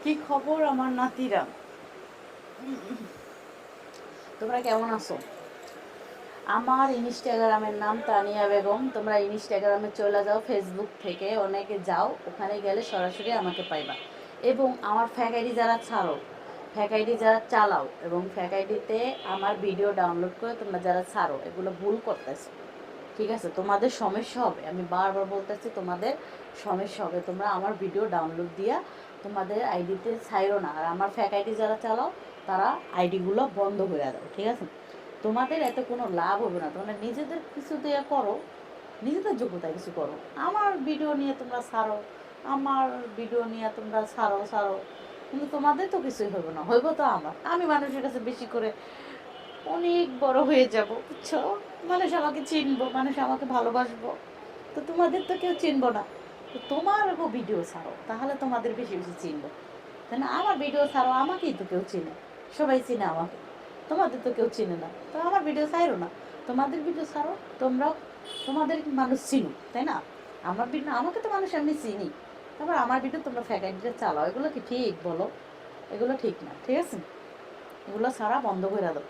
কি খবর আমার নাতিরা? তোমরা কেমন আছো? আমার ইনস্টাগ্রামের নাম তানিয়া বেগম। তোমরা ইনস্টাগ্রামে চলে যাও, ফেসবুক থেকে অনেকে যাও, ওখানে গেলে সরাসরি আমাকে পাইবা। এবং আমার ফ্যাক আইডি যারা ছাড়ো, ফ্যাক আইডি যারা চালাও এবং ফ্যাক আইডিতে আমার ভিডিও ডাউনলোড করে তোমরা যারা ছাড়ো, এগুলো ভুল করতেছো। ঠিক আছে, তোমাদের সমস্যা হবে, আমি বারবার বলতেছি তোমাদের সমস্যা হবে। তোমরা আমার ভিডিও ডাউনলোড দিয়া তোমাদের আইডিতে ছাইরো না। আর আমার ফ্যাক আইডি যারা চালাও, তারা আইডিগুলো বন্ধ করে দাও। ঠিক আছে, তোমাদের এতে কোনো লাভ হবে না। তোমরা নিজেদের কিছু দিয়ে করো, নিজেদের যোগ্যতায় কিছু করো। আমার ভিডিও নিয়ে তোমরা ছাড়ো, আমার ভিডিও নিয়ে তোমরা ছাড়ো ছাড়ো, কিন্তু তোমাদের তো কিছুই হইব না। হইব তো আমি মানুষের কাছে বেশি করে অনেক বড় হয়ে যাব, বুঝছো? মানুষ আমাকে চিনবো, মানুষ আমাকে ভালোবাসবো। তো তোমাদের তো কেউ চিনবো না। তো তোমার ভিডিও ছাড়ো, তাহলে তোমাদের বেশি বেশি চিনবো, তাই না? আমার ভিডিও ছাড়ো, আমাকেই তো কেউ চিনে, সবাই চিনে আমাকে। তোমাদের তো কেউ চিনে না, তো আমার ভিডিও ছাড়ো না। তোমাদের ভিডিও ছাড়ো, তোমরাও, তোমাদের মানুষ চিনুক, তাই না? আমার ভিডিও, আমাকে তো মানুষ এমনি চিনি, তারপর আমার ভিডিও তোমরা ফ্যাকাল্টিতে চালাও, এগুলো কি ঠিক বলো? এগুলো ঠিক না, ঠিক আছে? এগুলো ছাড়া বন্ধ করে দাও।